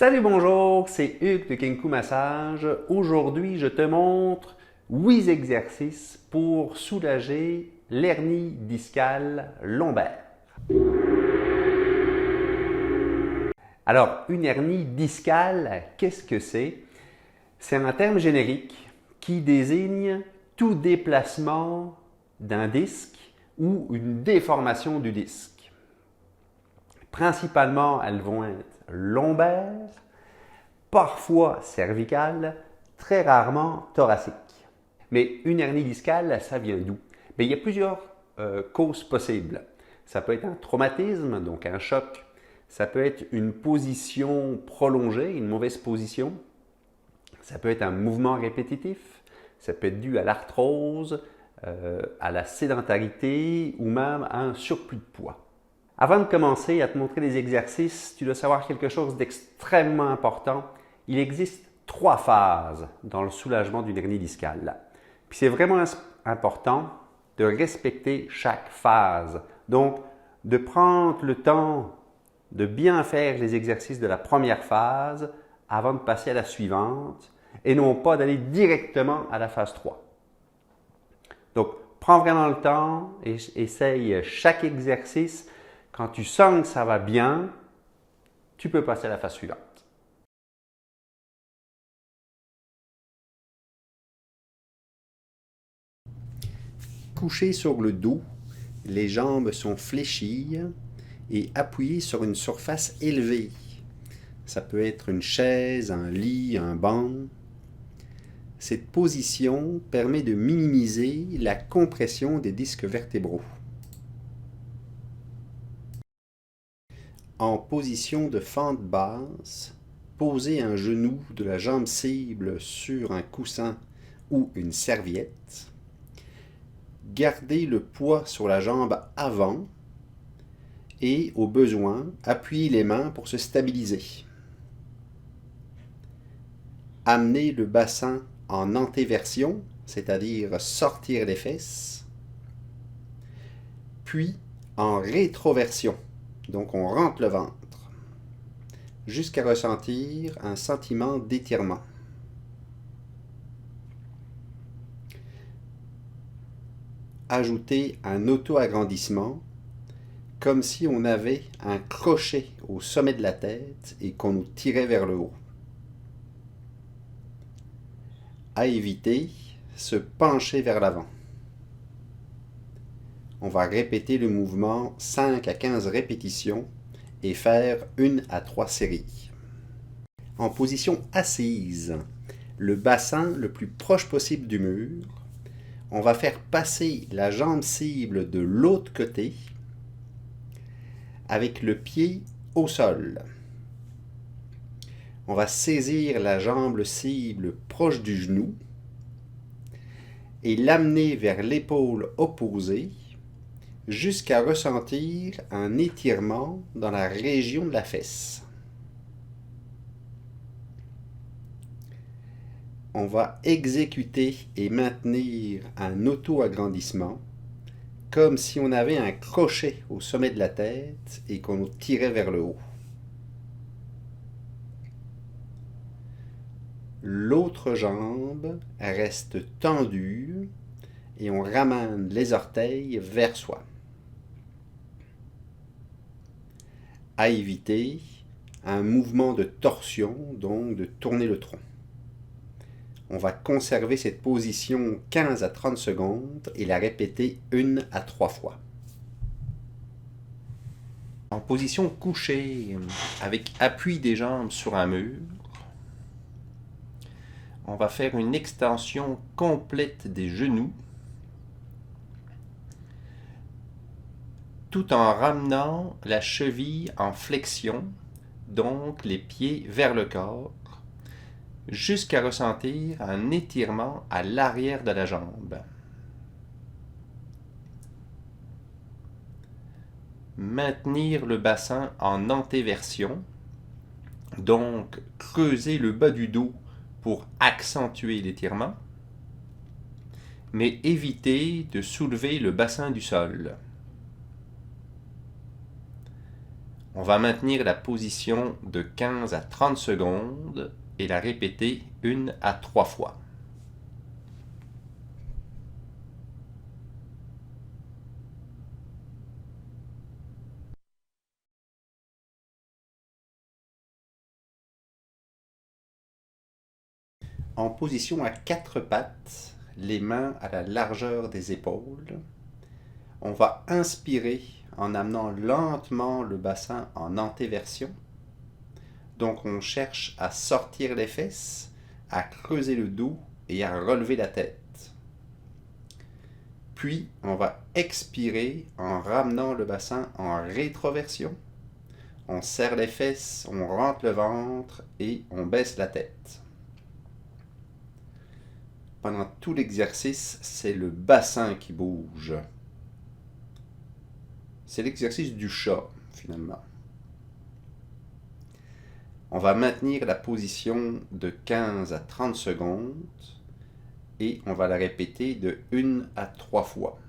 Salut, bonjour, c'est Hugues de Kenku Massage. Aujourd'hui, je te montre 8 exercices pour soulager l'hernie discale lombaire. Alors, une hernie discale, qu'est-ce que c'est? C'est un terme générique qui désigne tout déplacement d'un disque ou une déformation du disque. Principalement, elles vont être lombaires, parfois cervicales, très rarement thoraciques. Mais une hernie discale, ça vient d'où? Bien, il y a plusieurs causes possibles. Ça peut être un traumatisme, donc un choc. Ça peut être une position prolongée, une mauvaise position. Ça peut être un mouvement répétitif. Ça peut être dû à l'arthrose, à la sédentarité ou même à un surplus de poids. Avant de commencer à te montrer des exercices, tu dois savoir quelque chose d'extrêmement important. Il existe 3 phases dans le soulagement d'une hernie discale. Puis c'est vraiment important de respecter chaque phase. Donc, de prendre le temps de bien faire les exercices de la première phase avant de passer à la suivante et non pas d'aller directement à la phase 3. Donc, prends vraiment le temps et essaye chaque exercice. Quand tu sens que ça va bien, tu peux passer à la phase suivante. Couché sur le dos, les jambes sont fléchies et appuyées sur une surface élevée. Ça peut être une chaise, un lit, un banc. Cette position permet de minimiser la compression des disques vertébraux. En position de fente basse, posez un genou de la jambe cible sur un coussin ou une serviette. Gardez le poids sur la jambe avant et, au besoin, appuyez les mains pour se stabiliser. Amenez le bassin en antéversion, c'est-à-dire sortir les fesses, puis en rétroversion, donc on rentre le ventre, jusqu'à ressentir un sentiment d'étirement. Ajoutez un auto-agrandissement, comme si on avait un crochet au sommet de la tête et qu'on nous tirait vers le haut. À éviter, se pencher vers l'avant. On va répéter le mouvement 5 à 15 répétitions et faire 1 à 3 séries. En position assise, le bassin le plus proche possible du mur, on va faire passer la jambe cible de l'autre côté avec le pied au sol. On va saisir la jambe cible proche du genou et l'amener vers l'épaule opposée jusqu'à ressentir un étirement dans la région de la fesse. On va exécuter et maintenir un auto-agrandissement comme si on avait un crochet au sommet de la tête et qu'on nous tirait vers le haut. L'autre jambe reste tendue et on ramène les orteils vers soi. À éviter un mouvement de torsion, donc de tourner le tronc. On va conserver cette position 15 à 30 secondes et la répéter 1 à 3 fois. En position couchée, avec appui des jambes sur un mur, on va faire une extension complète des genoux tout en ramenant la cheville en flexion, donc les pieds vers le corps, jusqu'à ressentir un étirement à l'arrière de la jambe. Maintenir le bassin en antéversion, donc creuser le bas du dos pour accentuer l'étirement, mais éviter de soulever le bassin du sol. On va maintenir la position de 15 à 30 secondes et la répéter 1 à 3 fois. En position à quatre pattes, les mains à la largeur des épaules, on va inspirer en amenant lentement le bassin en antéversion. Donc on cherche à sortir les fesses, à creuser le dos et à relever la tête. Puis on va expirer en ramenant le bassin en rétroversion. On serre les fesses, on rentre le ventre et on baisse la tête. Pendant tout l'exercice, c'est le bassin qui bouge. C'est l'exercice du chat, finalement. On va maintenir la position de 15 à 30 secondes et on va la répéter de 1 à 3 fois.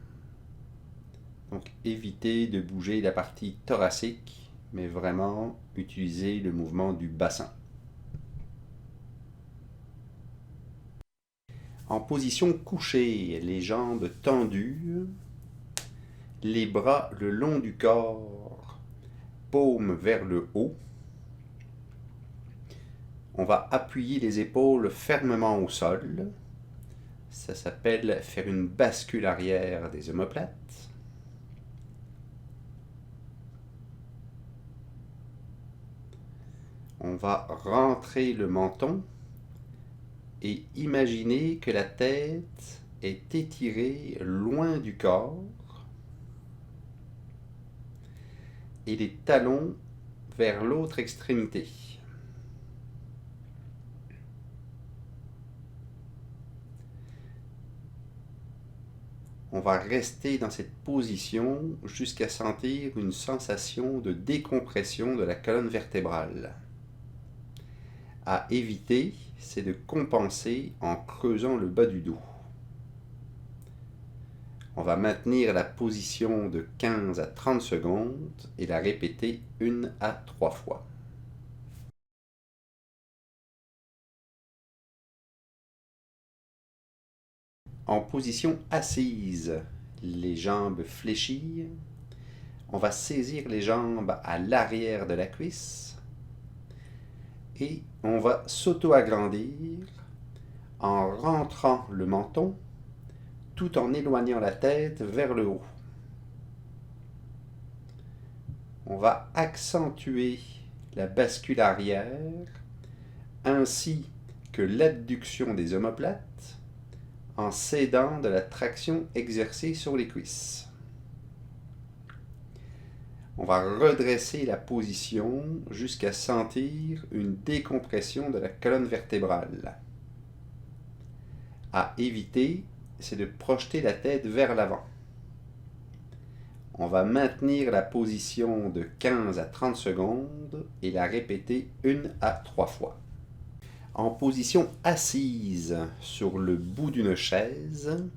Donc évitez de bouger la partie thoracique, mais vraiment utiliser le mouvement du bassin. En position couchée, les jambes tendues, les bras le long du corps, paumes vers le haut. On va appuyer les épaules fermement au sol. Ça s'appelle faire une bascule arrière des omoplates. On va rentrer le menton et imaginer que la tête est étirée loin du corps et les talons vers l'autre extrémité. On va rester dans cette position jusqu'à sentir une sensation de décompression de la colonne vertébrale. À éviter, c'est de compenser en creusant le bas du dos. On va maintenir la position de 15 à 30 secondes et la répéter 1 à 3 fois. En position assise, les jambes fléchies. On va saisir les jambes à l'arrière de la cuisse et on va s'auto-agrandir en rentrant le menton tout en éloignant la tête vers le haut. On va accentuer la bascule arrière ainsi que l'adduction des omoplates en s'aidant de la traction exercée sur les cuisses. On va redresser la position jusqu'à sentir une décompression de la colonne vertébrale. À éviter, c'est de projeter la tête vers l'avant. On va maintenir la position de 15 à 30 secondes et la répéter 1 à 3 fois. En position assise sur le bout d'une chaise,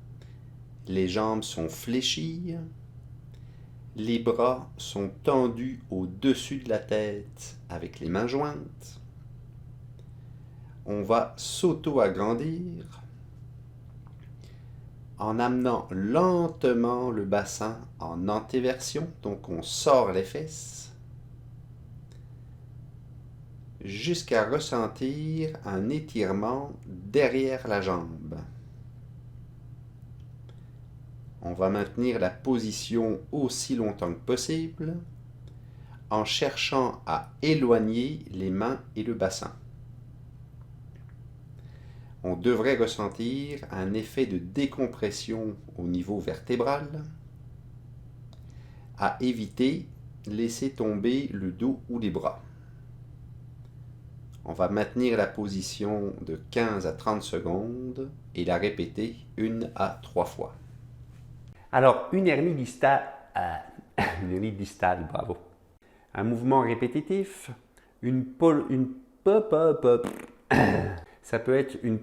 les jambes sont fléchies, les bras sont tendus au-dessus de la tête avec les mains jointes. On va s'auto-agrandir en amenant lentement le bassin en antéversion, donc on sort les fesses, jusqu'à ressentir un étirement derrière la jambe. On va maintenir la position aussi longtemps que possible en cherchant à éloigner les mains et le bassin. On devrait ressentir un effet de décompression au niveau vertébral. À éviter, laisser tomber le dos ou les bras. On va maintenir la position de 15 à 30 secondes et la répéter 1 à 3 fois. Alors, une hernie distale, bravo. Un mouvement répétitif, ça peut être une